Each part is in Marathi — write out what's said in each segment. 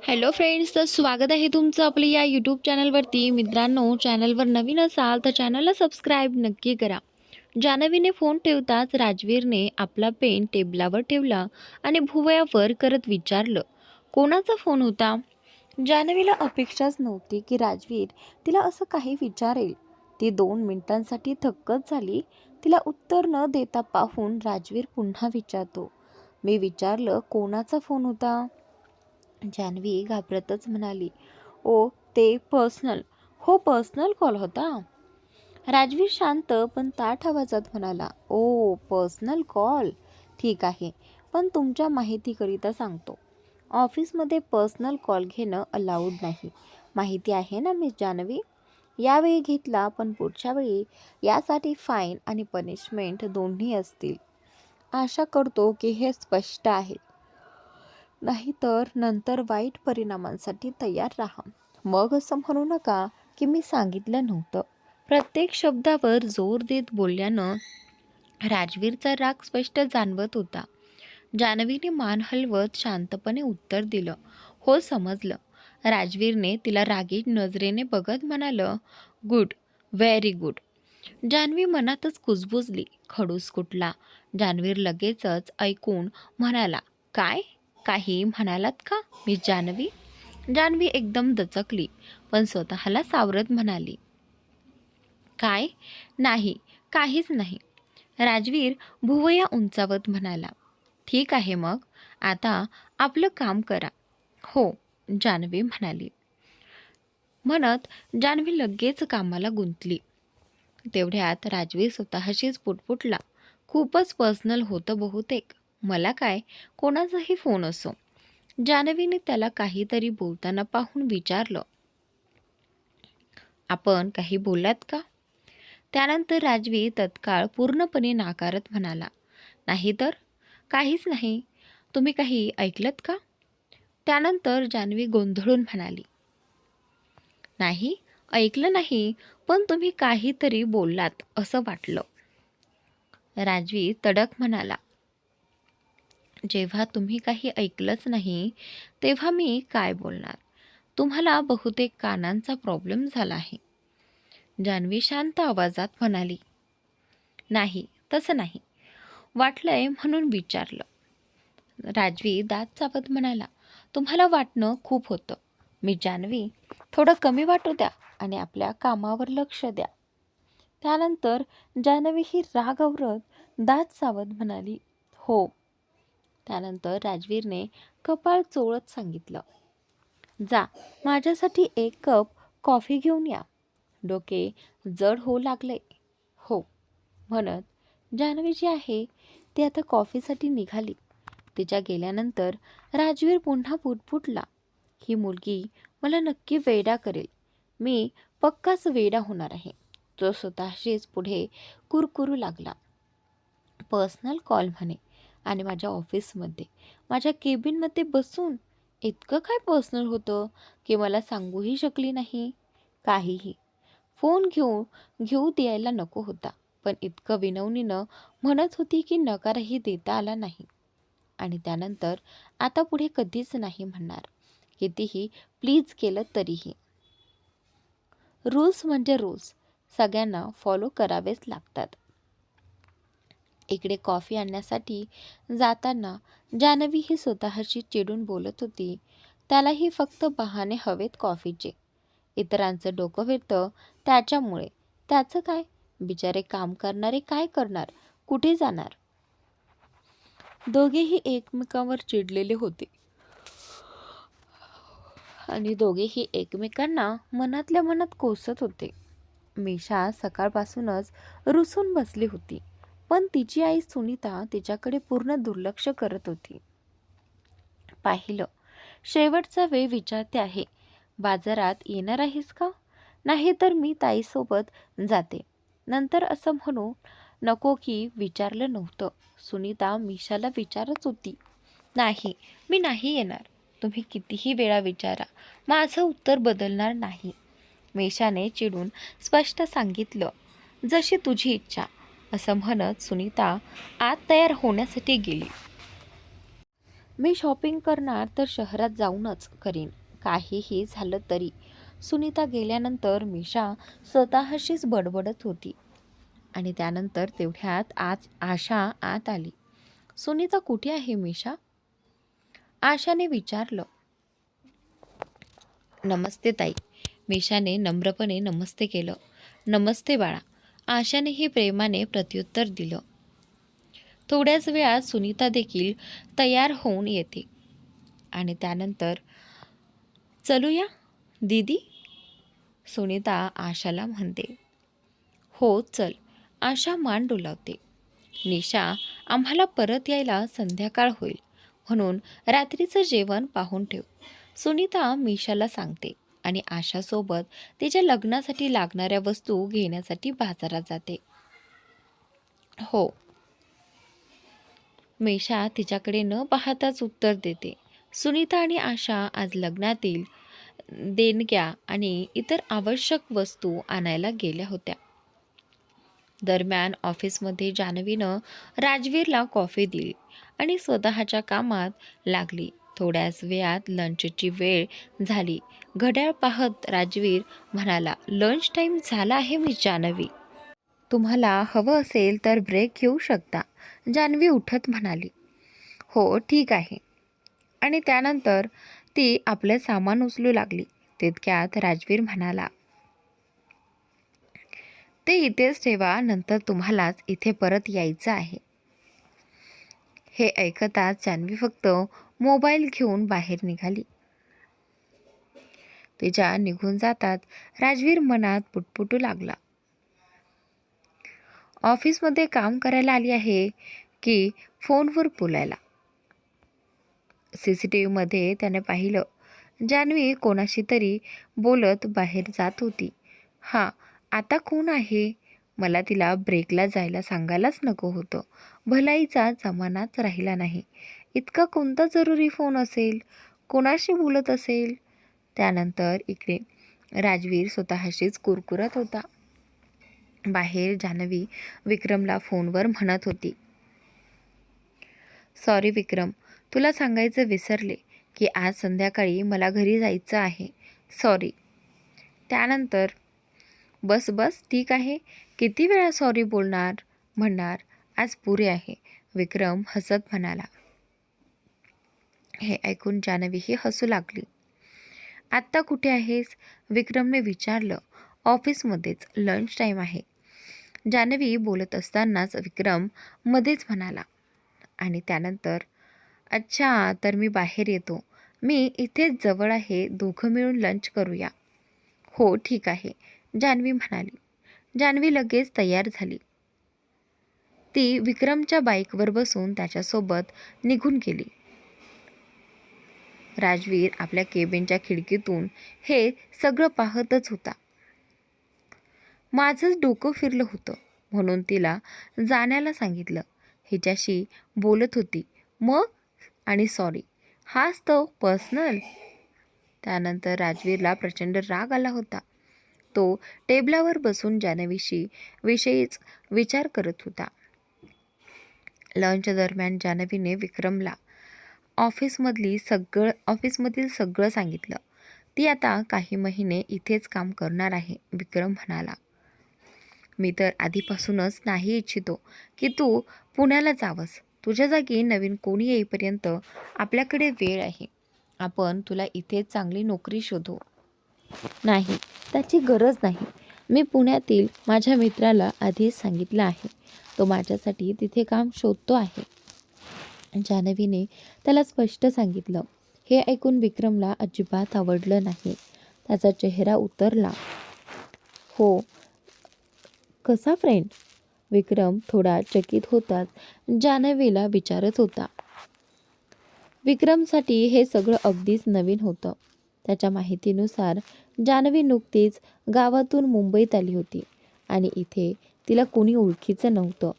हॅलो फ्रेंड्स, तर स्वागत आहे तुमचं आपल्या या यूट्यूब चॅनलवरती. मित्रांनो, चॅनलवर नवीन असाल तर चॅनलला सबस्क्राईब नक्की करा. जान्हवीने फोन ठेवताच राजवीरने आपला पेन टेबलावर ठेवला आणि भुवयावर करत विचारलं, कोणाचा फोन होता? जान्हवीला अपेक्षाच नव्हती की राजवीर तिला असं काही विचारेल. ती 2 मिनिटांसाठी थक्कच झाली. तिला उत्तर न देता पाहून राजवीर पुन्हा विचारतो, मी विचारलं कोणाचा फोन होता? जान्हवी घाबरतच म्हणाली, ओ ते पर्सनल. हो, पर्सनल कॉल होता. राजवीर शांत पण ताठ आवाजात म्हणाला, ओ पर्सनल कॉल, ठीक आहे, पण तुमच्या माहितीकरिता सांगतो, ऑफिसमध्ये पर्सनल कॉल घेणं अलाउड नाही. माहिती आहे ना मिस जान्हवी? यावेळी घेतला, पण पुढच्या वेळी यासाठी फाईन आणि पनिशमेंट दोन्ही असतील. आशा करतो की हे स्पष्ट आहे, नाहीतर नंतर वाईट परिणामांसाठी तयार राहा. मग असं म्हणू नका की मी सांगितलं नव्हतं. प्रत्येक शब्दावर जोर देत बोलल्यानं राजवीरचा राग स्पष्ट जाणवत होता. जान्हवीने मान हलवत शांतपणे उत्तर दिलं, हो समजलं. राजवीरने तिला रागीट नजरेने बघत म्हणालं, गुड, व्हेरी गुड. जान्हवी मनातच कुजबुजली. खडूस कुठला. जान्हवीर लगेचच ऐकून म्हणाला, काय? काही म्हणालात का मिस जान्हवी? जान्हवी एकदम दचकली, पण स्वतःला सावरत म्हणाली, काय नाही, काहीच नाही. राजवीर भुवया उंचावत म्हणाला, ठीक आहे, मग आता आपलं काम करा. हो, जान्हवी म्हणाली. म्हणत जान्हवी लगेच कामाला गुंतली. तेवढ्यात राजवीर स्वतःशीच पुटपुटला, खूपच पर्सनल होतं बहुतेक. मला काय, कोणाचाही फोन असो. जान्हवीने त्याला काहीतरी बोलताना पाहून विचारलं, आपण काही बोललात का? त्यानंतर राजवीर तत्काळ पूर्णपणे नाकारत म्हणाला, नाही तर काहीच नाही. तुम्ही काही ऐकलत का? त्यानंतर जान्हवी गोंधळून म्हणाली, नाही, ऐकलं नाही, पण तुम्ही काहीतरी बोललात असं वाटलं. राजवीर तडक म्हणाला, जेव्हा तुम्ही काही ऐकलंच नाही तेव्हा मी काय बोलणार? तुम्हाला बहुतेक कानांचा प्रॉब्लेम झाला आहे. जान्हवी शांत आवाजात म्हणाली, नाही, तसं नाही, वाटलंय म्हणून विचारलं. राजवीर दात चावत म्हणाला, तुम्हाला वाटणं खूप होतं. मी जान्हवी, थोडं कमी वाटू द्या आणि आपल्या कामावर लक्ष द्या. त्यानंतर जान्हवी ही रागावरत दात चावत म्हणाली, हो. त्यानंतर राजवीरने कपाळ चोळत सांगितलं, जा, माझ्यासाठी 1 कप कॉफी घेऊन या. डोके जड होऊ लागले. हो, म्हणत जान्हवी जी आहे ती आता कॉफीसाठी निघाली. तिच्या गेल्यानंतर राजवीर पुन्हा पुटपुटला, ही मुलगी मला नक्की वेडा करेल. मी पक्काच वेडा होणार आहे. तो स्वतःशीच पुढे कुरकुरू लागला, पर्सनल कॉल म्हणे, आणि माझ्या ऑफिसमध्ये, माझ्या केबिनमध्ये बसून. इतकं काय पर्सनल होतं की मला सांगूही शकली नाही? काहीही. फोन घेऊ द्यायला नको होता, पण इतकं विनवणीनं म्हणत होती की नकारही देता आला नाही. आणि त्यानंतर आता पुढे कधीच नाही म्हणणार. कितीही प्लीज केलं तरीही. रूल्स म्हणजे रूल्स, सगळ्यांना फॉलो करावेच लागतात. इकडे कॉफी आणण्यासाठी जाताना जान्हवी ही स्वतःशी चिडून बोलत होती, त्यालाही फक्त बहाणे हवेत कॉफीचे. इतरांचं डोकं फिरतं त्याच्यामुळे. त्याचं काय, बिचारे काम करणारे काय करणार, कुठे जाणार? दोघेही एकमेकांवर चिडलेले होते आणि दोघेही एकमेकांना मनातल्या मनात कोसत होते. मीशा सकाळपासूनच रुसून बसली होती, पण तिची आई सुनीता तिच्याकडे पूर्ण दुर्लक्ष करत होती. पाहिलं, शेवटचा वेळ विचारते आहे, बाजारात येणार आहेस का? नाही तर मी ताईसोबत जाते. नंतर असं म्हणू नको की विचारलं नव्हतं. सुनीता मीशाला विचारत होती, नाही, मी नाही येणार. तुम्ही कितीही वेळा विचारा, माझं उत्तर बदलणार नाही. मेशाने चिडून स्पष्ट सांगितलं, जशी तुझी इच्छा. असं म्हणत सुनीता आत तयार होण्यासाठी गेली. मी शॉपिंग करणार तर शहरात जाऊनच करीन. काहीही झालं तरी सुनीता गेल्यानंतर मिशा स्वतःशीच बडबडत होती. आणि त्यानंतर तेवढ्यात आज आशा आत आली. सुनीता कुठे आहे मिशा? आशाने विचारलं. नमस्ते ताई. मिशाने नम्रपणे नमस्ते केलं. नमस्ते बाळा. आशानेही प्रेमाने प्रत्युत्तर दिलं. थोड्याच वेळात सुनीता देखील तयार होऊन येते आणि त्यानंतर चलूया दीदी, सुनीता आशाला म्हणते. हो चल, आशा मान डोलावते. निशा, आम्हाला परत यायला संध्याकाळ होईल म्हणून रात्रीचं जेवण पाहून ठेव, सुनीता मिशाला सांगते आणि आशासोबत तिच्या लग्नासाठी लागणाऱ्या वस्तू घेण्यासाठी बाजारात जाते. हो, मिशा तिच्याकडे न पाहताच उत्तर देते. सुनीता आणि आशा आज लग्नातील देणग्या आणि इतर आवश्यक वस्तू आणायला गेल्या होत्या. दरम्यान ऑफिसमध्ये जान्हवीनं राजवीरला कॉफी दिली आणि स्वतःच्या कामात लागली. थोड्याच वेळात लंचची वेळ झाली. घड्याळ पाहत राजवीर म्हणाला, लंच टाईम झाला आहे मिस जान्हवी. तुम्हाला हवं असेल तर ब्रेक घेऊ शकता, जान्हवी उठत म्हणाली. हो ठीक आहे. आणि त्यानंतर ती आपलं सामान उचलू लागली. तितक्यात राजवीर म्हणाला, ते इथेच ठेवा, नंतर तुम्हालाच इथे परत यायचं आहे. हे ऐकताच जान्हवी फक्त मोबाईल घेऊन बाहेर निघाली. तिच्या निघून जातात राजवीर मनात पुटपुटू लागला. ऑफिसमध्ये काम करायला आली आहे की फोनवर बोलायला? CCTVमध्ये त्याने पाहिलं, जान्हवी कोणाशी तरी बोलत बाहेर जात होती. हां, आता कोण आहे? मला तिला ब्रेकला जायला सांगायलाच नको होतं. भलाईचा जमानाच राहिला नाही. इतका कोणता जरुरी फोन असेल? कोणाशी बोलत असेल? त्यानंतर इकडे राजवीर स्वतःशीच कुरकुरत होता. बाहेर जान्हवी विक्रमला फोनवर म्हणत होती. सॉरी विक्रम, तुला सांगायचं विसरले की आज संध्याकाळी मला घरी जायचं आहे. सॉरी. त्यानंतर बस बस ठीक आहे, किती वेळा सॉरी म्हणणार, आज पुरे आहे, विक्रम हसत म्हणाला. हे ऐकून जान्हवीही हसू लागली. आत्ता कुठे आहेस? विक्रमने विचारलं. ऑफिसमध्येच, लंच टाईम आहे. जान्हवी बोलत असतानाच विक्रम मध्येच म्हणाला. आणि त्यानंतर अच्छा, तर मी बाहेर येतो. मी इथेच जवळ आहे, दोघं मिळून लंच करूया. हो ठीक आहे, जान्हवी म्हणाली. जान्हवी लगेच तयार झाली. ती विक्रमच्या बाईकवर बसून त्याच्यासोबत निघून गेली. राजवीर आपल्या केबिनच्या खिडकीतून हे सगळं पाहतच होता. माझंच डोकं फिरलं होतं म्हणून तिला जाण्याला सांगितलं. हिच्याशी बोलत होती मग, आणि सॉरी, हाच तो पर्सनल. त्यानंतर राजवीरला प्रचंड राग आला होता. तो टेबलावर बसून विषयीच विचार करत होता. लंच दरम्यान जान्हवीने विक्रमला ऑफिसमधील सगळं सांगितलं. ती आता काही महिने इथेच काम करणार आहे. विक्रम म्हणाला, मी तर आधीपासूनच नाही इच्छितो की तू पुण्याला जावंस. तुझ्या जागी नवीन कोणी येईपर्यंत आपल्याकडे वेळ आहे. आपण तुला इथेच चांगली नोकरी शोधू. नाही, त्याची गरज नाही. मी पुण्यातील माझ्या मित्राला आधीच सांगितलं आहे. तो माझ्यासाठी तिथे काम शोधतो आहे. जान्हवीने त्याला स्पष्ट सांगितलं. हे ऐकून विक्रमला अजिबात आवडलं नाही. त्याचा चेहरा उतरला. हो, कसा फ्रेंड? विक्रम थोडा चकित होताच जान्हवीला विचारत होता. विक्रमसाठी हे सगळं अगदीच नवीन होतं. त्याच्या माहितीनुसार जान्हवी नुकतीच गावातून मुंबईत आली होती आणि इथे तिला कोणी ओळखीचं नव्हतं.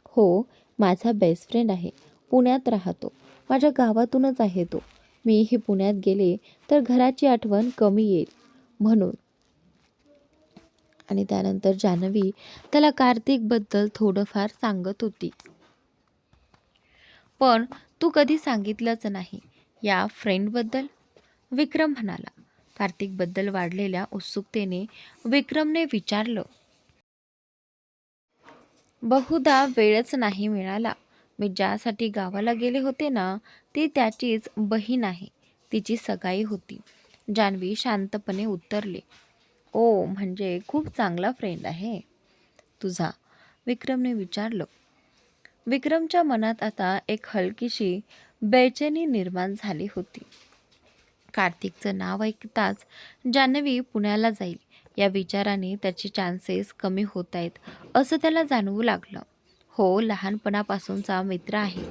हो, माझा बेस्ट फ्रेंड आहे. पुण्यात राहतो. माझ्या गावातूनच आहे तो. मीही पुण्यात गेले तर घराची आठवण कमी येईल म्हणून. आणि त्यानंतर जान्हवी त्याला कार्तिकबद्दल थोडंफार सांगत होती. पण तू कधी सांगितलंच नाही या फ्रेंडबद्दल. विक्रम म्हणाला. कार्तिकबद्दल वाढलेल्या उत्सुकतेने विक्रमने विचारलं, बहुधा वेळच नाही मिळाला. मी ज्यासाठी गावाला गेले होते ना, ती त्याचीच बहीण आहे. तिची सगाई होती. जान्हवी शांतपणे उत्तरले. ओ, म्हणजे खूप चांगला फ्रेंड आहे तुझा? विक्रमने विचारलं. विक्रमच्या मनात आता एक हलकीशी बेचैनी निर्माण झाली होती. कार्तिकचं नाव ऐकताच जान्हवी पुण्याला जाईल या विचाराने त्याचे चान्सेस कमी होत आहेत असं त्याला जाणवू लागलं. हो, लहानपणापासूनचा मित्र आहे,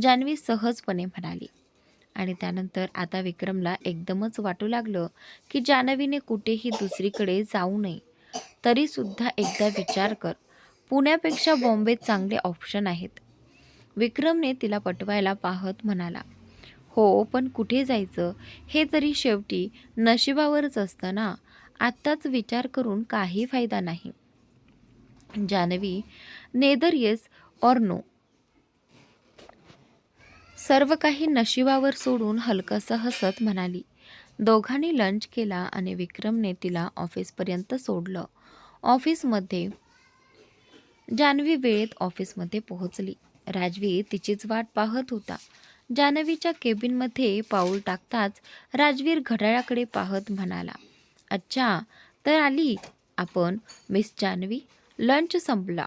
जान्हवी सहजपणे म्हणाली. आणि त्यानंतर आता विक्रमला एकदमच वाटू लागलं की जान्हवीने कुठेही दुसरीकडे जाऊ नये. तरीसुद्धा एकदा विचार कर, पुण्यापेक्षा बॉम्बेत चांगले ऑप्शन आहेत. विक्रमने तिला पटवायला पाहत म्हणाला. हो, पण कुठे जायचं हे तरी शेवटी नशिबावरच असतं ना. आत्ताच विचार करून काही फायदा नाही. Janhvi neither yes or no, सर्व काही नशिबावर सोडून हलकंसं हसत म्हणाली. दोघांनी लंच केला आणि विक्रमने तिला ऑफिसपर्यंत सोडलं. ऑफिसमध्ये जान्हवी वेळेत ऑफिसमध्ये पोहोचली. राजवीर तिचीच वाट पाहत होता. जान्हवीच्या केबिनमध्ये पाऊल टाकताच राजवीर घड्याळाकडे पाहत म्हणाला. अच्छा, तर आली आपण मिस जान्हवी. लंच संपला.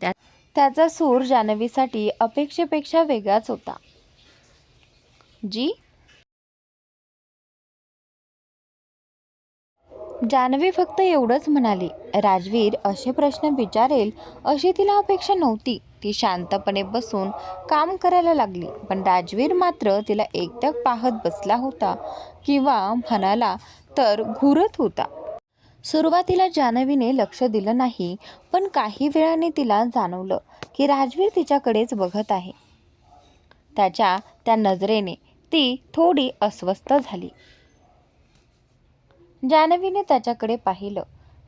त्याचा सूर जान्हवीसाठी अपेक्षेपेक्षा वेगळाच होता. जी? जान्हवी फक्त एवढंच म्हणाली. राजवीर असे प्रश्न विचारेल अशी तिला अपेक्षा नव्हती. ती शांतपणे बसून काम करायला लागली. पण राजवीर मात्र तिला एकटक पाहत बसला होता, किंवा म्हणाला तर घुरत होता. सुरुवातीला जान्हवीने लक्ष दिलं नाही, पण काही वेळाने तिला जाणवलं की राजवीर तिच्याकडेच बघत आहे. त्याच्या त्या नजरेने ती थोडी अस्वस्थ झाली. जान्हवीने त्याच्याकडे पाहिलं,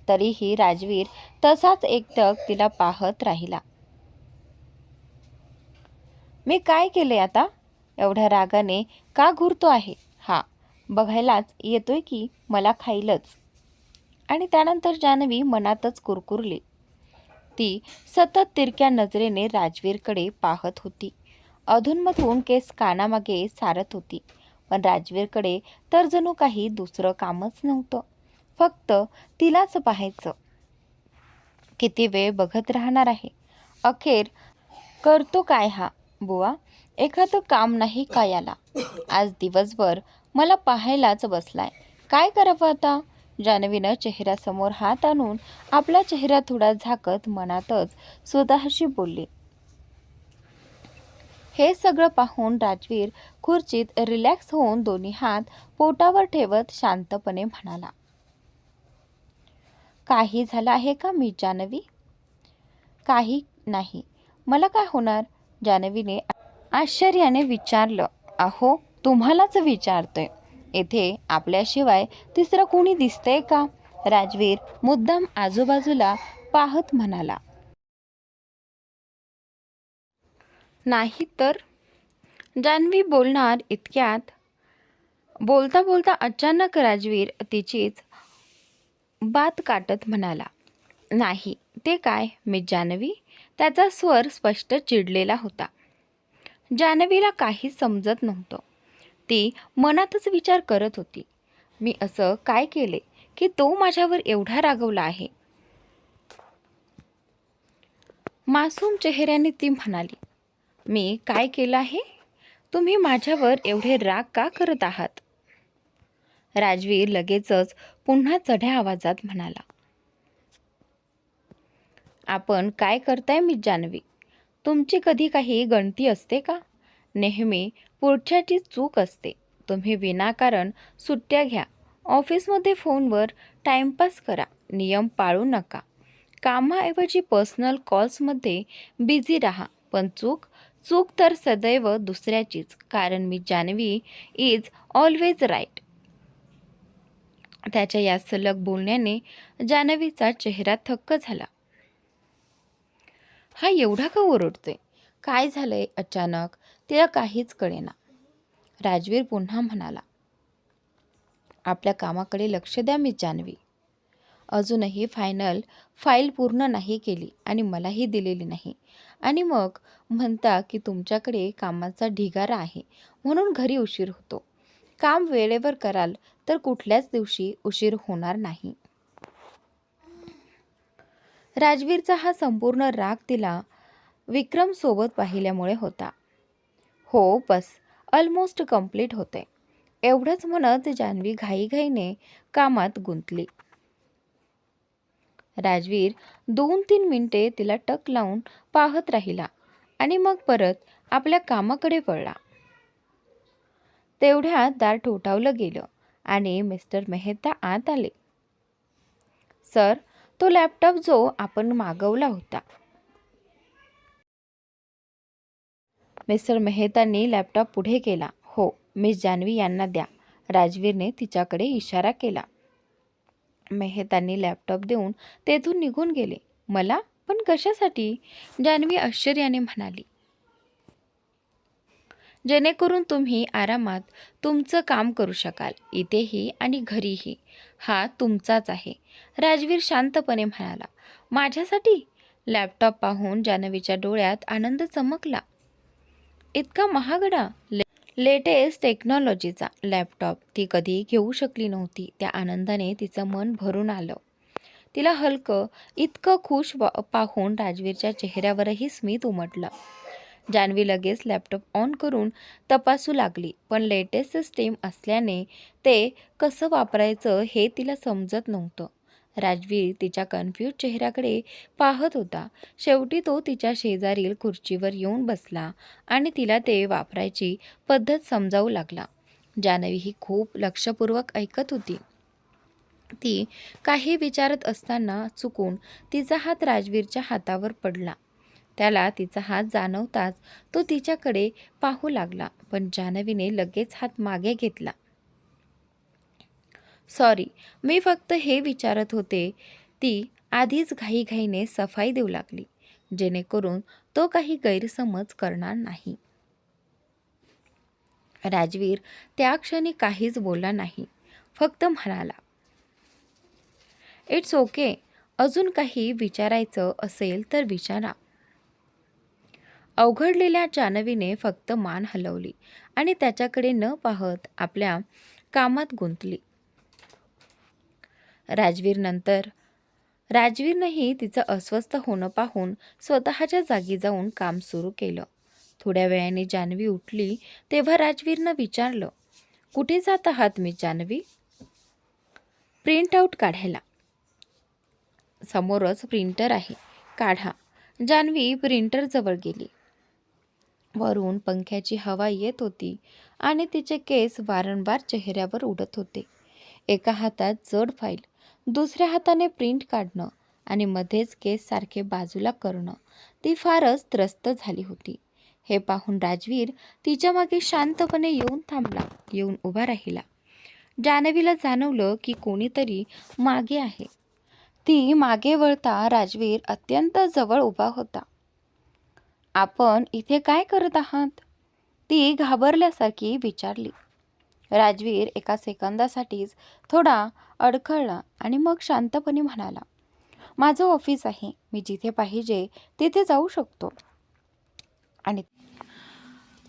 तरीही राजवीर तसाच एकटक तिला पाहत राहिला. मी काय केले आता? एवढ्या रागाने का घुरतो आहे हा? बघायलाच येतोय की मला खाईलच. आणि त्यानंतर जान्हवी मनातच कुरकुरली. ती सतत तिरक्या नजरेने राजवीरकडे पाहत होती. अधूनमधून केस कानामागे सारत होती. पण राजवीरकडे तर जणू काही दुसरं कामच नव्हतं. फक्त तिलाच पाहायचं. किती वेळ बघत राहणार आहे? अखेर करतो काय हा बुवा? एखादं काम नाही का याला? आज दिवसभर मला पाहायलाच बसलाय. काय करावं आता? जान्हवीनं चेहऱ्यासमोर हात आणून आपला चेहरा थोडा झाकत मनातच स्वतःशी बोलली. हे सगळं पाहून राजवीर खुर्चीत रिलॅक्स होऊन दोन्ही हात पोटावर ठेवत शांतपणे म्हणाला. काही झालं आहे का मी जान्हवी? काही नाही. मला काय होणार? जान्हवीने आश्चर्याने विचारलं. अहो, तुम्हालाच विचारतोय. येथे आपल्याशिवाय तिसरं कोणी दिसतंय का? राजवीर मुद्दाम आजूबाजूला पाहत म्हणाला. नाही तर? जान्हवी बोलणार इतक्यात बोलता बोलता अचानक राजवीर तिचीच बात काटत म्हणाला. नाही, ते काय मी जान्हवी? त्याचा स्वर स्पष्ट चिडलेला होता. जान्हवीला काहीच समजत नव्हतं. ती मनातच विचार करत होती. मी असं काय केले की तो माझ्यावर एवढा रागवला आहे? मासूम चेहऱ्याने ती म्हणाली. मी काय केलं आहे? तुम्ही माझ्यावर एवढे राग का करत आहात? राजवीर लगेचच पुन्हा चढ्या आवाजात म्हणाला. आपण काय करताय मी जान्हवी? तुमची कधी काही गणती असते का? नेहमी पुढच्याची चूक असते. तुम्ही विनाकारण सुट्ट्या घ्या, ऑफिसमध्ये फोनवर टाइमपास करा, नियम पाळू नका. कामाऐवजी पर्सनल कॉल्समध्ये बिझी राहा. पण चूक चूक तर सदैव दुसऱ्याचीच, कारण मी जान्हवी इज ऑलवेज राईट. त्याच्या या सलग बोलण्याने जान्हवीचा चेहरा थक्क झाला. हा एवढा का ओरडतोय? काय झालंय अचानक? तिला काहीच कळेना. राजवीर पुन्हा म्हणाला. आपल्या कामाकडे लक्ष द्या मिस जान्हवी. अजूनही फाईल पूर्ण नाही केली आणि मलाही दिलेली नाही. आणि मग म्हणता की तुमच्याकडे कामाचा ढिगारा आहे म्हणून घरी उशीर होतो. काम वेळेवर कराल तर कुठल्याच दिवशी उशीर होणार नाही. राजवीरचा हा संपूर्ण राग तिला विक्रम सोबत पाहिल्यामुळे होता. हो बस, ऑलमोस्ट कंप्लीट होते. एवढंच म्हणत जान्हवी घाईघाईने कामात गुंतली. राजवीर 2-3 मिनिटे तिला टक लावून पाहत राहिला आणि मग परत आपल्या कामाकडे वळला. तेवढ्यात दार ठोठावलं गेलं आणि मिस्टर मेहता आत आले. सर, तो लॅपटॉप जो आपण मागवला होता. मिस्टर मेहतांनी लॅपटॉप पुढे केला. हो, मिस जान्हवी यांना द्या. राजवीरने तिच्याकडे इशारा केला. मेहतांनी लॅपटॉप देऊन तेथून निघून गेले. मला? पण कशासाठी? जान्हवी आश्चर्याने म्हणाली. जेणेकरून तुम्ही आरामात तुमचं काम करू शकाल, इथेही आणि घरीही. हा तुमचाच आहे, राजवीर शांतपणे म्हणाला. माझ्यासाठी? लॅपटॉप पाहून जान्हवीच्या डोळ्यात आनंद चमकला. इतका महागडा, लेटेस्ट टेक्नॉलॉजीचा लॅपटॉप ती कधी घेऊ शकली नव्हती. त्या आनंदाने तिचं मन भरून आलं. तिला हलकं इतकं खुश पाहून राजवीरच्या चेहऱ्यावरही स्मित उमटलं. जान्हवी लगेच लॅपटॉप ऑन करून तपासू लागली, पण लेटेस्ट सिस्टीम असल्याने ते कसं वापरायचं हे तिला समजत नव्हतं. राजवीर तिच्या कन्फ्यूज चेहऱ्याकडे पाहत होता. शेवटी तो तिच्या शेजारील खुर्चीवर येऊन बसला आणि तिला ते वापरायची पद्धत समजावू लागला. जान्हवी ही खूप लक्षपूर्वक ऐकत होती. ती काही विचारत असताना चुकून तिचा हात राजवीरच्या हातावर पडला. त्याला तिचा हात जाणवताच तो तिच्याकडे पाहू लागला, पण जान्हवीने लगेच हात मागे घेतला. सॉरी, मी फक्त हे विचारत होते. ती आधीच घाईघाईने सफाई देऊ लागली, जेणेकरून तो काही गैरसमज करणार नाही. राजवीर त्या क्षणी काहीच बोलला नाही, फक्त म्हणाला, इट्स ओके. अजून काही विचारायचं असेल तर विचारा. अवघडलेल्या जान्हवीने फक्त मान हलवली आणि त्याच्याकडे न पाहत आपल्या कामात गुंतली. राजवीरनंही तिचं अस्वस्थ होणं पाहून स्वतःच्या जागी जाऊन काम सुरू केलं. थोड्या वेळाने जान्हवी उठली तेव्हा राजवीरनं विचारलं, कुठे जात आहात मिस जान्हवी? प्रिंटआउट काढायला. समोरच प्रिंटर आहे, काढा. जान्हवी प्रिंटरजवळ गेली. वरून पंख्याची हवा येत होती आणि तिचे केस वारंवार चेहऱ्यावर उडत होते. एका हातात जड फाईल, दुसऱ्या हाताने प्रिंट काढणं आणि मध्येच केस सारखे बाजूला करणं. ती फारच त्रस्त झाली होती. हे पाहून राजवीर तिच्या मागे शांतपणे येऊन उभा राहिला. जान्हवीला जाणवलं की कोणीतरी मागे आहे. ती मागे वळता राजवीर अत्यंत जवळ उभा होता. आपण इथे काय करत आहात? ती घाबरल्यासारखी विचारली. राजवीर एका सेकंदासाठीच थोडा अडखळला आणि मग शांतपणे म्हणाला, माझं ऑफिस आहे, मी जिथे पाहिजे तिथे जाऊ शकतो. आणि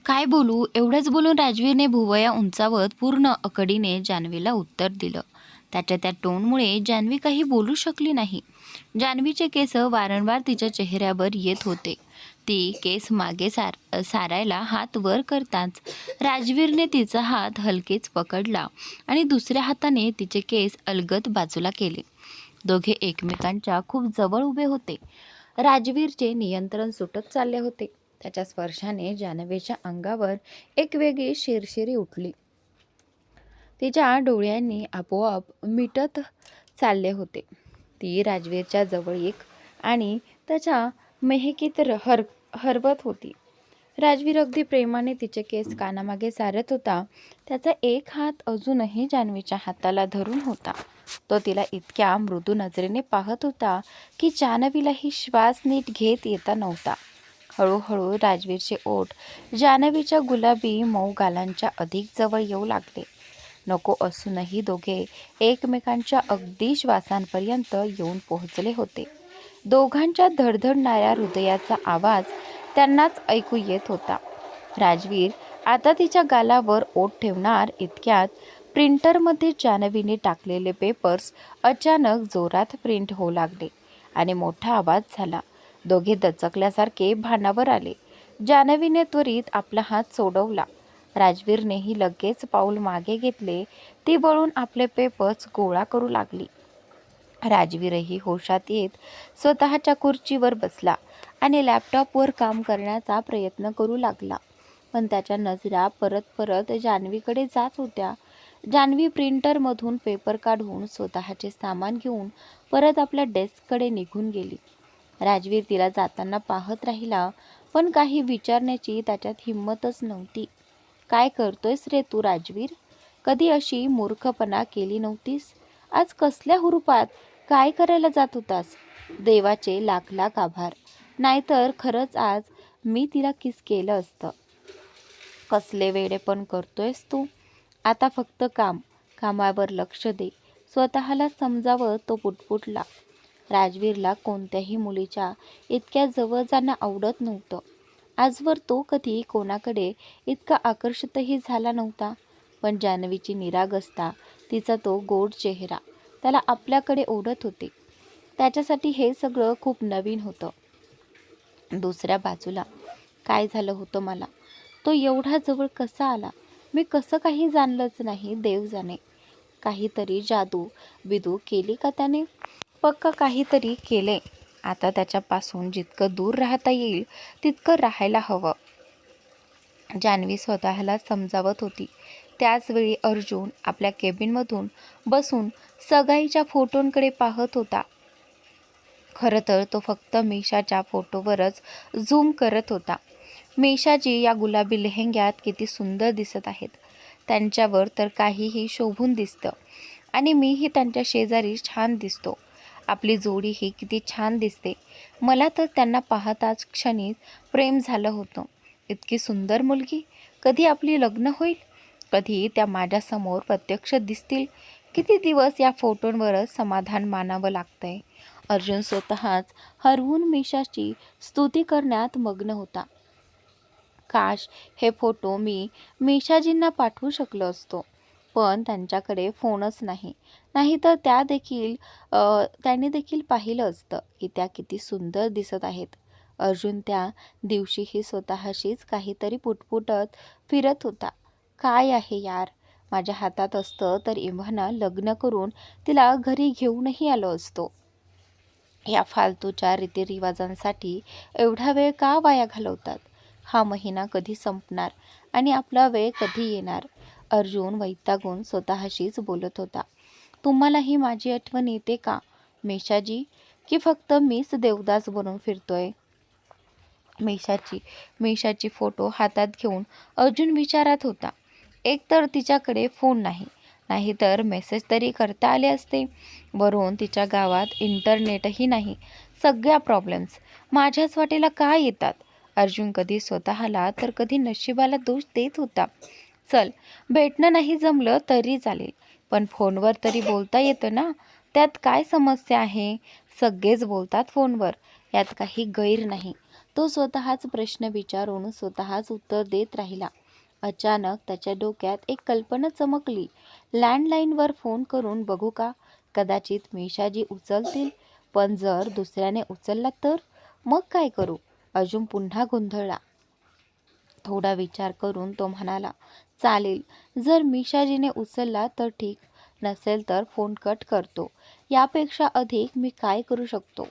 काय बोलू? एवढंच बोलून राजवीरने भुवया उंचावत पूर्ण अकडीने जान्हवीला उत्तर दिलं. त्याच्या त्या टोनमुळे जान्हवी काही बोलू शकली नाही. जान्हवीचे केस वारंवार तिच्या चेहऱ्यावर येत होते. ती केस मागे सारायला हात वर करताच राजवीरने तिचा हात हलकेच पकडला आणि दुसऱ्या हाताने तिचे केस अलगद बाजूला केले. दोघे एकमेकांच्या खूप जवळ उभे होते. राजवीरचे नियंत्रण सुटत चालले होते. त्याच्या स्पर्शाने जान्हवीच्या अंगावर एक वेगळी शिरशिरी उठली. तिच्या डोळ्यांनी आपोआप मिटत चालले होते. ती राजवीरच्या जवळ एक आणि त्याच्या मेहकीत हरवत होती. राजवीर अगदी प्रेमाने तिचे केस कानामागे सारत होता. त्याचा एक हात अजूनही जान्हवीच्या हाताला धरून होता. तो तिला इतक्या मृदू नजरेने पाहत होता की जान्हवीलाही श्वास नीट घेत येता नव्हता. हळूहळू राजवीरचे ओठ जान्हवीच्या गुलाबी मऊ गालांच्या अधिक जवळ येऊ लागले. नको असूनही दोघे एकमेकांच्या अगदी श्वासांपर्यंत येऊन पोहोचले होते. दोघांच्या धडधडणाऱ्या हृदयाचा आवाज त्यांनाच ऐकू येत होता. राजवीर आता तिच्या गालावर ओठ ठेवणार इतक्यात प्रिंटरमध्ये जान्हवीने टाकलेले पेपर्स अचानक जोरात प्रिंट होऊ लागले आणि मोठा आवाज झाला. दोघे दचकल्यासारखे भानावर आले. जान्हवीने त्वरित आपला हात सोडवला. राजवीरनेही लगेच पाऊल मागे घेतले. ती वळून आपले पेपर्स गोळा करू लागली. राजवीरही होशात येत स्वतःच्या खुर्चीवर बसला आणि लॅपटॉपवर काम करण्याचा प्रयत्न करू लागला. पण त्याच्या नजरा परत परत जान्हवीकडे जात होत्या. जान्हवी प्रिंटरमधून पेपर काढून स्वतःचे सामान घेऊन परत आपल्या डेस्ककडे निघून गेली. राजवीर तिला जाताना पाहत राहिला, पण काही विचारण्याची त्याच्यात हिंमतच नव्हती. काय करतोयस रे तू राजवीर? कधी अशी मूर्खपणा केली नव्हतीस. आज कसल्या हुरूपात काय करायला जात होतास? देवाचे लाख लाख आभार, नाहीतर खरंच आज मी तिला किस केलं असतं. कसले वेडेपण करतोयस तू? आता फक्त कामावर लक्ष दे, स्वतःला समजावं तो पुटपुटला. राजवीरला कोणत्याही मुलीच्या इतक्या जवळ जाणं आवडत नव्हतं. आजवर तो कधी कोणाकडे इतका आकर्षितही झाला नव्हता. पण जान्हवीची निरागसता, तिचा तो गोड चेहरा त्याला आपल्याकडे ओढत होते. त्याच्यासाठी हे सगळं खूप नवीन होतं. दुसऱ्या बाजूला काय झालं होतं मला? तो एवढा जवळ कसा आला? मी कसं काही जाणलंच नाही. देव जाणे, काहीतरी जादू बिदू केली का त्याने? पक्का काहीतरी केले. आता त्याच्यापासून जितकं दूर राहता येईल तितकं राहायला हवं, जान्हवी स्वतःला समजावत होती. त्याचवेळी अर्जुन आपल्या केबिनमधून बसून सगाईच्या फोटोंकडे पाहत होता. खरं तर तो फक्त मीशाच्या फोटोवरच झूम करत होता. मीशाजी या गुलाबी लेहंग्यात किती सुंदर दिसत आहेत. त्यांच्यावर तर काहीही शोभून दिसतं आणि मीही त्यांच्या शेजारी छान दिसतो. आपली जोडी ही किती छान दिसते. मला तर त्यांना पाहताच क्षणी प्रेम झालं होतं. इतकी सुंदर मुलगी. कधी आपली लग्न होईल? कधी त्या माझ्यासमोर प्रत्यक्ष दिसतील? किती दिवस या फोटोंवरच समाधान मानावं लागतंय. अर्जुन स्वतःच हरवून मीशाची स्तुती करण्यात मग्न होता. काश हे फोटो मी मीशाजींना पाठवू शकलो असतो, पण त्यांच्याकडे फोनच नाही. नाहीतर त्यांनी देखील पाहिलं असतं की त्या किती सुंदर दिसत आहेत. अर्जुन त्या दिवशीही स्वतःशीच काहीतरी पुटपुटत फिरत होता. काय आहे यार, माझ्या हातात असतं तर इव्हाना लग्न करून तिला घरी घेऊनही आलो असतो. या फालतूच्या रीतिरिवाजांसाठी एवढा वेळ का वाया घालवतात? हा महिना कधी संपणार आणि आपला वेळ कधी येणार? अर्जुन वैतागून स्वतःशीच बोलत होता. तुम्हालाही माझी आठवण येते का मेशाजी? की फक्त मीच देवदास बनून फिरतोय? मेशाची फोटो हातात घेऊन अर्जुन विचारात होता. एकतर तिच्याकडे फोन नाही, नाहीतर मेसेज तरी करता आले असते. वरून तिच्या गावात इंटरनेटही नाही. सगळ्या प्रॉब्लेम्स माझ्याच वाटेला का येतात? अर्जुन कधी स्वतःला तर कधी नशिबाला दोष देत होता. चल, भेटणं नाही जमलं तरी चालेल, पण फोनवर तरी बोलता येतं ना. त्यात काय समस्या आहे? सगळेच बोलतात फोनवर, यात काही गैर नाही. तो स्वतःच प्रश्न विचारून स्वतःच उत्तर देत राहिला. अचानक त्याच्या डोक्यात एक कल्पना चमकली. लँडलाईनवर फोन करून बघू का? कदाचित मीशाजी उचलतील. पण जर दुसऱ्याने उचलला तर मग काय करू? अर्जुन पुन्हा गोंधळला. थोडा विचार करून तो म्हणाला, चालेल, जर मीशाजीने उचलला तर ठीक, नसेल तर फोन कट करतो. यापेक्षा अधिक मी काय करू शकतो?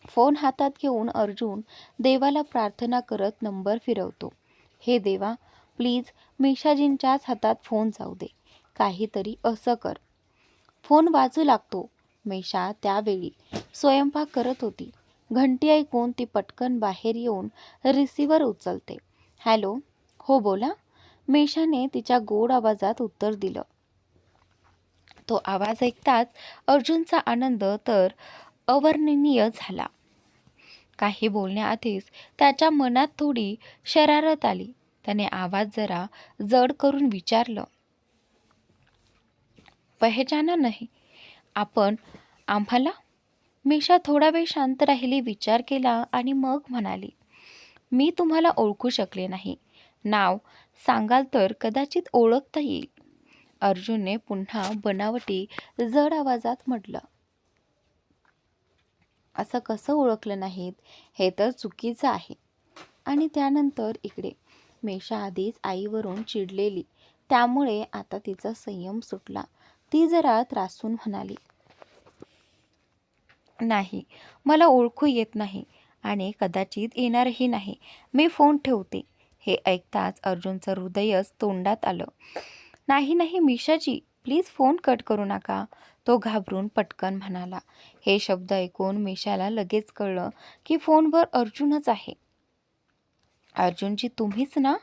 फोन हातात घेऊन अर्जुन देवाला प्रार्थना करत नंबर फिरवतो. हे देवा, प्लीज मीशाजींच्याच हातात फोन जाऊ दे. काहीतरी असं कर. फोन वाजू लागतो. मीशा त्यावेळी स्वयंपाक करत होती. घंटी ऐकून ती पटकन बाहेर येऊन रिसिव्हर उचलते. हॅलो, हो बोला. मीशाने तिच्या गोड आवाजात उत्तर दिलं. तो आवाज ऐकताच अर्जुनचा आनंद तर अवर्णनीय झाला. काही बोलण्याआधीच त्याच्या मनात थोडी शरारत आली. त्याने आवाज जरा जड करून विचारलं, पहचाना नाही आपण आम्हाला? मीशा थोडा वेळ शांत राहिली, विचार केला आणि मग म्हणाली, मी तुम्हाला ओळखू शकले नाही. नाव सांगाल तर कदाचित ओळखता येईल. अर्जुनने पुन्हा बनावटी जड आवाजात म्हटलं. असं कसं ओळखलं नाहीत? हे तर चुकीचं आहे. आणि त्यानंतर इकडे मेषा आधीच आईवरून चिडलेली, त्यामुळे आता तिचा संयम सुटला. ती जरा त्रासून म्हणाली, नाही, मला ओळखू येत नाही आणि कदाचित येणारही नाही. मी फोन ठेवते. हे ऐकताच अर्जुनचं हृदयच तोंडात आलं. नाही नाही मिशाजी, प्लीज फोन कट करू नका, तो घाबरून पटकन म्हणाला. हे शब्द ऐकून मिशाला लगेच कळलं की फोनवर अर्जुनच आहे. अर्जुनजी तुम्हीच ना?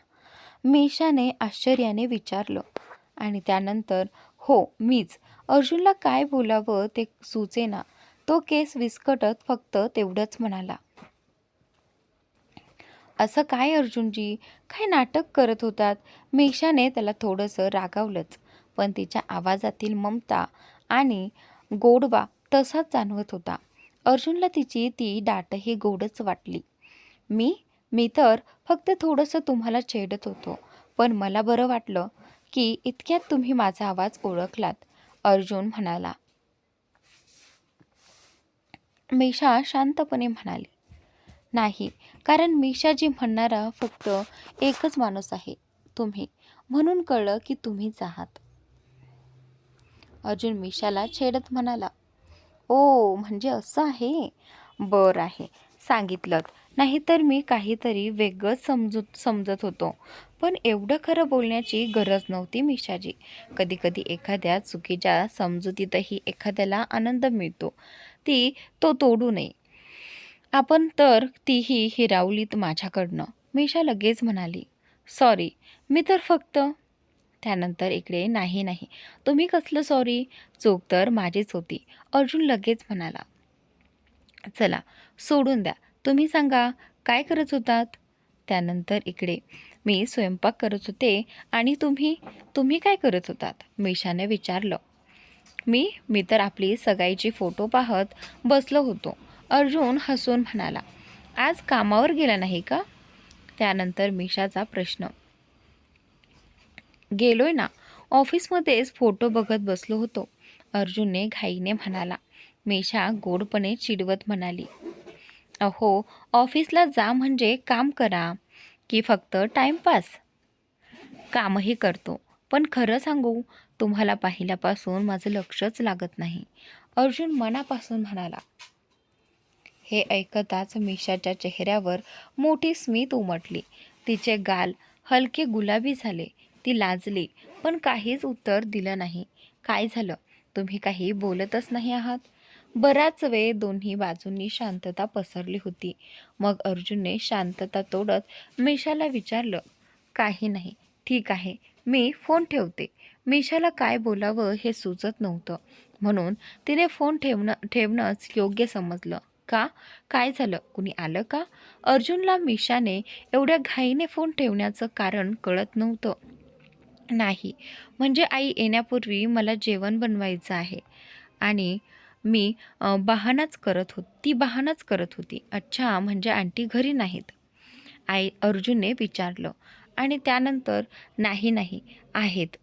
मिशाने आश्चर्याने विचारलं. आणि त्यानंतर हो मीच. अर्जुनला काय बोलावं ते सुचेना. तो केस विस्कटत फक्त तेवढंच म्हणाला, असं काय अर्जुनजी, काय नाटक करत होतात? मिशाने त्याला थोडंसं रागावलंच, पण तिच्या आवाजातील ममता आणि गोडवा तसाच जाणवत होता. अर्जुनला तिची ती डाटही गोडच वाटली. मी तर फक्त थोडंसं तुम्हाला छेडत होतो, पण मला बरं वाटलं की इतक्यात तुम्ही माझा आवाज ओळखलात, अर्जुन म्हणाला. मिशा शांतपणे म्हणाली, नाही, कारण मिशाजी म्हणणारा फक्त एकच माणूस आहे, तुम्ही. म्हणून कळलं की तुम्हीच आहात. अर्जुन मिशाला छेडत म्हणाला, ओ म्हणजे असं आहे. बरं आहे, सांगितलं. नाहीतर मी काहीतरी वेगळंच समजत होतो. पण एवढं खरं बोलण्याची गरज नव्हती मिशाजी. कधीकधी एखाद्या चुकीच्या समजुतीतही एखाद्याला आनंद मिळतो. तो तोडू नये. आपण तर तीही हिरावलीत माझ्याकडनं. मिशा लगेच म्हणाली, सॉरी, मी तर फक्त. त्यानंतर इकडे नाही नाही, तुम्ही कसलं सॉरी, चूक तर माझीच होती, अर्जुन लगेच म्हणाला. चला सोडून द्या, तुम्ही सांगा काय करत होतात? त्यानंतर इकडे मी स्वयंपाक करत होते. आणि तुम्ही काय करत होतात? मिशाने विचारलं. मी तर आपली सगाईची फोटो पाहत बसलो होतो, अर्जुन हसून म्हणाला. आज कामावर गेला नाही का? त्यानंतर मिशाचा प्रश्न. गेलोय ना, ऑफिसमध्येच फोटो बघत बसलो होतो, अर्जुनने घाईने म्हणाला. मिशा गोडपणे चिडवत म्हणाली, अहो, ऑफिसला जा म्हणजे काम करा की फक्त टाइमपास? कामही करतो, पण खरं सांगू, तुम्हाला पाहिल्यापासून माझं लक्षच लागत नाही, अर्जुन मनापासून म्हणाला. हे ऐकताच मिशाच्या चेहऱ्यावर मोठी स्मित उमटली. तिचे गाल हलके गुलाबी झाले. ती लाजली, पण काहीच उत्तर दिलं नाही. काय झालं? तुम्ही काही बोलतच नाही आहात? बराच वेळ दोन्ही बाजूंनी शांतता पसरली होती. मग अर्जुनने शांतता तोडत मिशाला विचारलं, काही नाही, ठीक आहे, मी फोन ठेवते. मिशाला काय बोलावं हे सुचत नव्हतं, म्हणून तिने फोन ठेवणंच योग्य समजलं. का? काय झालं? कुणी आलं का? अर्जुनला मिशाने एवढ्या घाईने फोन ठेवण्याचं कारण कळत नव्हतं. नाही, म्हणजे आई येण्यापूर्वी मला जेवण बनवायचं आहे आणि मी ती बहानाच करत होती. अच्छा, म्हणजे आंटी घरी नाहीत? अर्जुनने विचारलं. आणि त्यानंतर नाही नाही आहेत.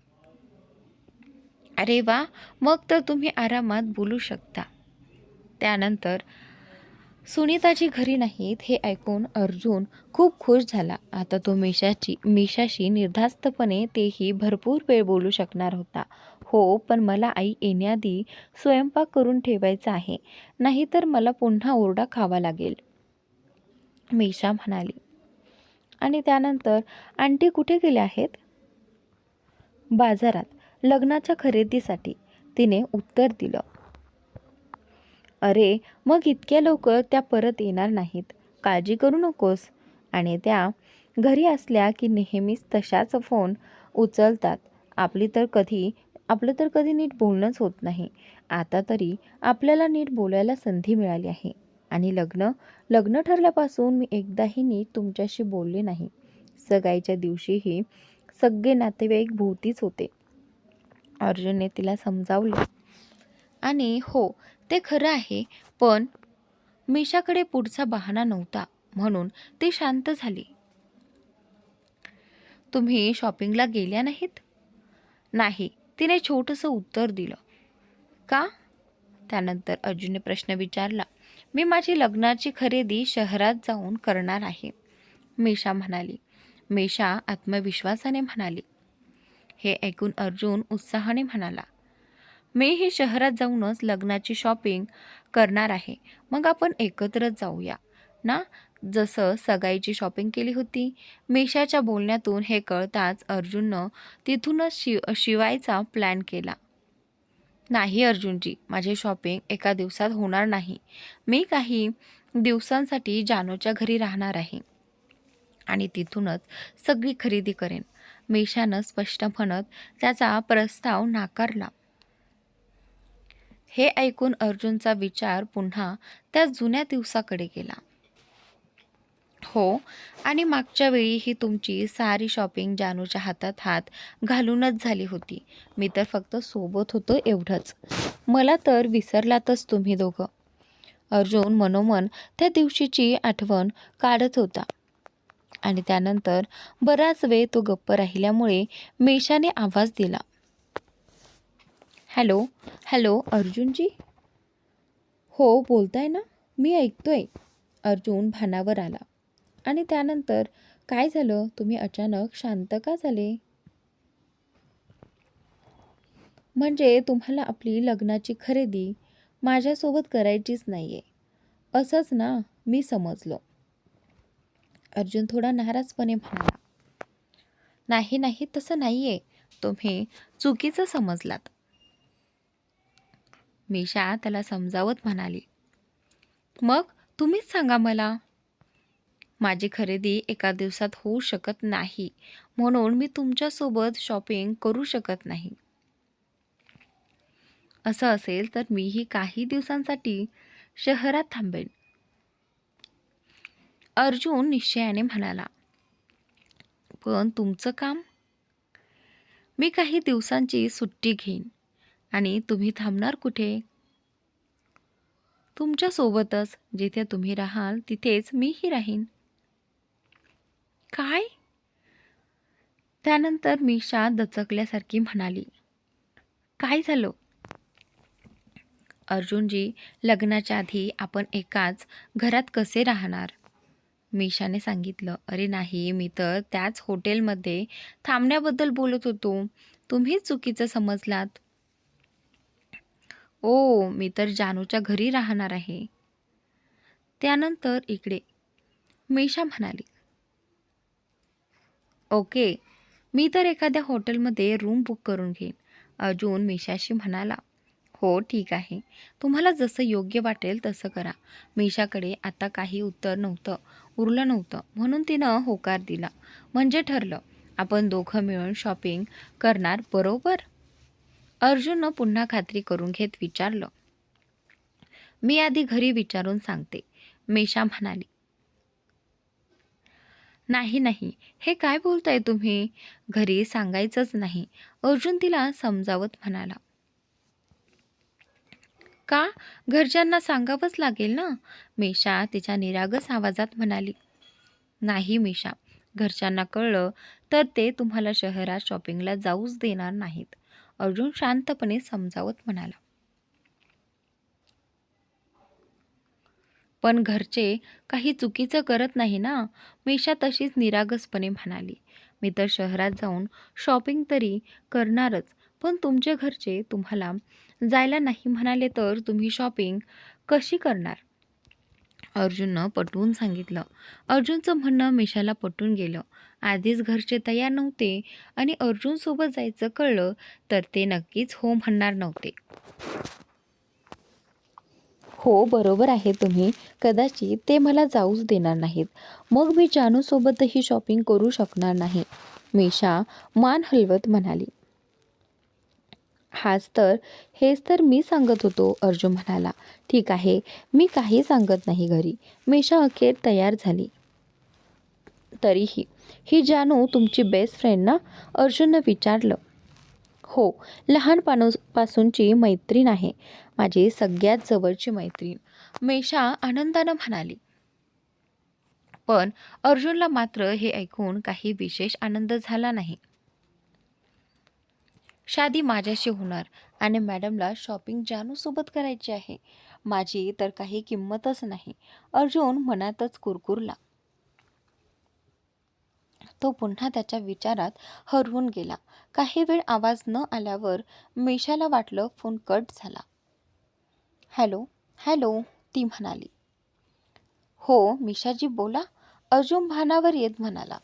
अरे वा, मग तर तुम्ही आरामात बोलू शकता. त्यानंतर सुनीताजी घरी नाहीत हे ऐकून अर्जुन खूप खुश झाला. आता तो मिशाशी निर्धास्तपणे तेही भरपूर वेळ बोलू शकणार होता. हो, पण मला आई येण्याआधी स्वयंपाक करून ठेवायचा आहे, नाहीतर मला पुन्हा ओरडा खावा लागेल, मिशा म्हणाली. आणि त्यानंतर आंटी कुठे गेल्या आहेत? बाजारात, लग्नाच्या खरेदीसाठी, तिने उत्तर दिलं. अरे, मग इतक्या लवकर त्या परत येणार नाहीत, काळजी करू नकोस. आणि त्या घरी असल्या की नेहमीच तशाच फोन उचलतात. आपलं तर कधी नीट बोलणंच होत नाही. आता तरी आपल्याला नीट बोलायला संधी मिळाली आहे. आणि लग्न ठरल्यापासून मी एकदाही नीट तुमच्याशी बोलले नाही. सगाईच्या दिवशीही सगळे नातेवाईक भोवतीच होते. अर्जुनने तिला समजावले. आणि हो, ते खरं आहे, पण मीशाकडे पुढचा बहाणा नव्हता म्हणून ती शांत झाली. तुम्ही शॉपिंगला गेल्या नाहीत? नाही, तिने छोटंसं उत्तर दिलं. का? त्यानंतर अर्जुनने प्रश्न विचारला. मी माझी लग्नाची खरेदी शहरात जाऊन करणार आहे, मीशा म्हणाली. मीशा आत्मविश्वासाने म्हणाली. हे ऐकून अर्जुन उत्साहाने म्हणाला, मीही शहरात जाऊनच लग्नाची शॉपिंग करणार आहे. मग आपण एकत्रच जाऊया ना, जसं सगाईची शॉपिंग केली होती. मीशाच्या बोलण्यातून हे कळताच अर्जुननं तिथूनच शिवायचा प्लॅन केला. नाही अर्जुनजी, माझी शॉपिंग एका दिवसात होणार नाही. मी काही दिवसांसाठी जानूच्या घरी राहणार आहे आणि तिथूनच सगळी खरेदी करेन. मीशानं स्पष्ट म्हणत त्याचा प्रस्ताव नाकारला. हे ऐकून अर्जुनचा विचार पुन्हा त्या जुन्या दिवसाकडे गेला. हो, आणि मागच्या वेळी ही तुमची सारी शॉपिंग जानूच्या हातात हात घालूनच झाली होती. मी तर फक्त सोबत होतो एवढंच. मला तर विसरलातच तुम्ही दोघं. अर्जुन मनोमन त्या दिवशीची आठवण काढत होता. आणि त्यानंतर बराच वेळ तो गप्प राहिल्यामुळे मीशाने आवाज दिला. Hello hello अर्जुनजी. हो, बोलताय ना, मी ऐकतोय. अर्जुन भानावर आला. आणि त्यानंतर काय झालं, तुम्ही अचानक शांत का झाले? म्हणजे तुम्हाला आपली लग्नाची खरेदी माझ्यासोबत करायचीच नाहीये असंच ना, मी समजलो. अर्जुन थोडा नाराजपणे म्हणाला. नाही नाही, तसं नाहीये, तुम्ही चुकीचं समजलात. मीशा त्याला समजावत म्हणाली. मग तुम्हीच सांगा मला. माझी खरेदी एका दिवसात होऊ शकत नाही म्हणून मी तुमच्यासोबत शॉपिंग करू शकत नाही. असं असेल तर मीही काही दिवसांसाठी शहरात थांबेन, अर्जुन निश्चयाने म्हणाला. पण तुमचं काम? मी काही दिवसांची सुट्टी घेईन. आणि तुम्ही थांबणार कुठे? तुमच्यासोबतच. जिथे तुम्ही राहाल तिथेच मीही राहीन. काय? त्यानंतर मीशा दचकल्यासारखी म्हणाली. काय झालं? अर्जुनजी, लग्नाच्या आधी आपण एकाच घरात कसे राहणार? मीशाने सांगितलं. अरे नाही, मी तर त्याच हॉटेलमध्ये थांबण्याबद्दल बोलत होतो. तुम्ही चुकीचं समजलात. ओ, मी तर जानूच्या घरी राहणार आहे. त्यानंतर इकडे मीशा म्हणाली. ओके, मी तर एखाद्या हॉटेलमध्ये रूम बुक करून घेईन. अर्जुन मीशाशी म्हणाला. हो ठीक आहे, तुम्हाला जसं योग्य वाटेल तसं करा. मीशाकडे आता काही उत्तर उरलं नव्हतं म्हणून तिनं होकार दिला. म्हणजे ठरलं, आपण दोघं मिळून शॉपिंग करणार, बरोबर? अर्जुननं पुन्हा खात्री करून घेत विचारलं. मी आधी घरी विचारून सांगते, मीशा म्हणाली. नाही नाही, हे काय बोलताय तुम्ही? घरी सांगायचंच नाही, अर्जुन तिला समजावत म्हणाला. का? घरच्यांना सांगावंच लागेल ना, मीशा तिच्या निरागस आवाजात म्हणाली. नाही मीशा, घरच्यांना कळलं तर ते तुम्हाला शहरात शॉपिंगला जाऊच देणार नाहीत, अर्जुन शांतपणे समजावत म्हणाला. पण घरचे काही चुकीचं करत नाही ना, मीशा तशीच निरागसपणे म्हणाली. मी तर शहरात जाऊन शॉपिंग तरी करणारच, पण तुमचे घरचे तुम्हाला जायला नाही म्हणाले तर तुम्ही शॉपिंग कशी करणार? अर्जुननं पटवून सांगितलं. अर्जुनचं म्हणणं मीशाला पटून गेलं. आधीच घरचे तयार नव्हते आणि अर्जुनसोबत जायचं कळलं तर ते नक्कीच हो म्हणणार नव्हते. हो, बरोबर आहे तुम्ही. कदाचित ते मला जाऊच देणार नाहीत. मग मी जानूसोबतही शॉपिंग करू शकणार नाही, मीशा मान हलवत म्हणाली. हेच तर मी सांगत होतो, अर्जुन म्हणाला. ठीक आहे, मी काही सांगत नाही घरी. मीशा अखेर तयार झाली. तरीही ही जानू तुमची बेस्ट फ्रेंड ना, अर्जुननं विचारलं. हो, लहानपणापासूनची मैत्रीण आहे. माझी सगळ्यात जवळची मैत्रीण, मेषा आनंदानं म्हणाली. पण अर्जुनला मात्र हे ऐकून काही विशेष आनंद झाला नाही. शादी माझ्याशी होणार आणि मॅडमला शॉपिंग जानूसोबत करायची आहे. माझी तर काही किंमतच नाही, अर्जुन मनातच कुरकुरला. तो पुन्हा त्याच्या विचारात हरवून गेला. काही वेळ आवाज न आल्यावर मेषाला वाटलं फोन कट झाला. हॅलो, हॅलो, ती म्हणाली. हो, मिशाजी बोला, अर्जुन भानावर येत म्हणाला.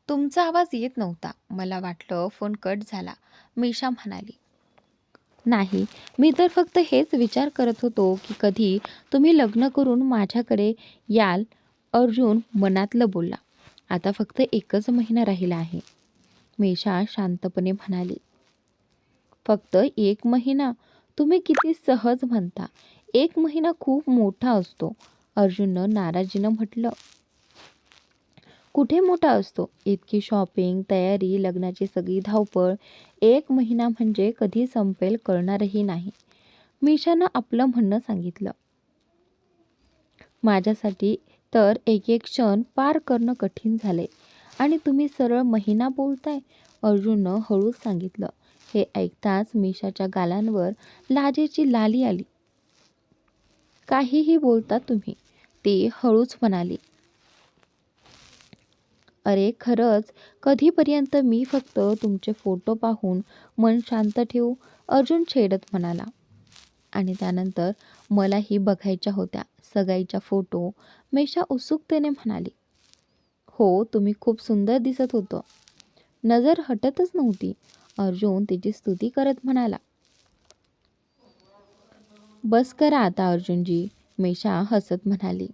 तुमचा आवाज येत नव्हता, मला वाटलं फोन कट झाला, मिशा म्हणाली. नाही, मी तर फक्त हेच विचार करत होतो की कधी तुम्ही लग्न करून माझ्याकडे याल, अर्जुन मनातलं बोलला. आता फक्त 1च महिना राहिला आहे, मेषा शांतपणे म्हणाली. फक्त 1 महिना? तुम्ही किती सहज म्हणता. 1 महिना खूप मोठा असतो, अर्जुननं नाराजीनं म्हटलं. कुठे मोठा असतो? इतकी शॉपिंग, तयारी, लग्नाची सगळी धावपळ. 1 महिना म्हणजे कधी संपेल कळणारही नाही, मिशानं आपलं म्हणणं सांगितलं. माझ्यासाठी तर एक एक क्षण पार करणं कठीण झालंय आणि तुम्ही सरळ महिना बोलताय, अर्जुननं हळूच सांगितलं. हे ऐकताच मिशाच्या गालांवर लाजेची लाली आली. काहीही बोलता तुम्ही, ती हळूच म्हणाली. अरे खरंच, कधीपर्यंत मी फक्त तुमचे फोटो पाहून मन शांत ठेवू, अर्जुन छेडत म्हणाला. आणि त्यानंतर मलाही बघायच्या होत्या सगाईच्या फोटो, मेषा उत्सुकतेने म्हणाली. हो, तुम्ही खूप सुंदर दिसत होतं, नजर हटतच नव्हती, अर्जुन तिची स्तुती करत म्हणाला. बस करा आता अर्जुनजी, मेषा हसत म्हणाली.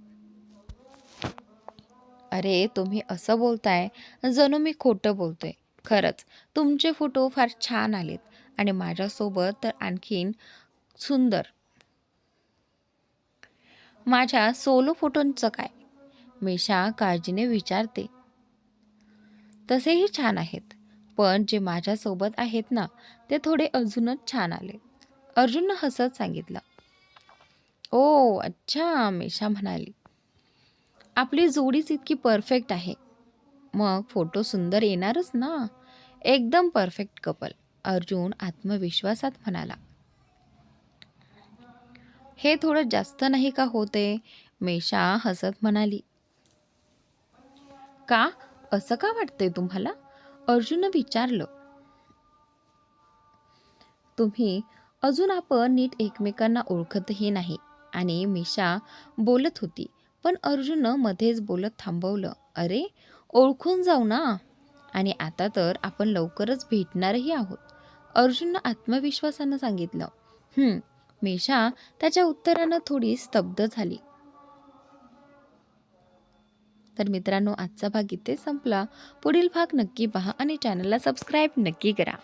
अरे तुम्ही असं बोलताय जणू मी खोटं बोलतोय. खरंच तुमचे फोटो फार छान आलेत आणि माझ्यासोबत तर आणखीन सुंदर. माझ्या सोलो फोटोंचं काय? मेषा काळजीने विचारते. तसेही छान आहेत, पण जे माझ्यासोबत आहेत ना, ते थोडे अजूनच छान आले, अर्जुननं हसत सांगितलं. ओ अच्छा, मेषा म्हणाली. आपली जोडीच इतकी परफेक्ट आहे, मग फोटो सुंदर येणारच ना. एकदम परफेक्ट कपल, अर्जुन आत्मविश्वासात म्हणाला. हे थोडं जास्त नाही का होते, मेषा हसत म्हणाली. का, असं का वाटतंय तुम्हाला, अर्जुननं विचारलं. तुम्ही अजून आपण नीट एकमेकांना ओळखतही नाही, आणि मेषा बोलत होती पण अर्जुननं मध्येच बोलत थांबवलं. अरे ओळखून जाऊ ना, आणि आता तर आपण लवकरच भेटणारही आहोत, अर्जुननं आत्मविश्वासानं सांगितलं. मेषा त्याच्या उत्तरानं थोडी स्तब्ध झाली. तर मित्रांनो, आजचा भाग इथे संपला. पुढील भाग नक्की पहा आणि चॅनलला सबस्क्राईब नक्की करा.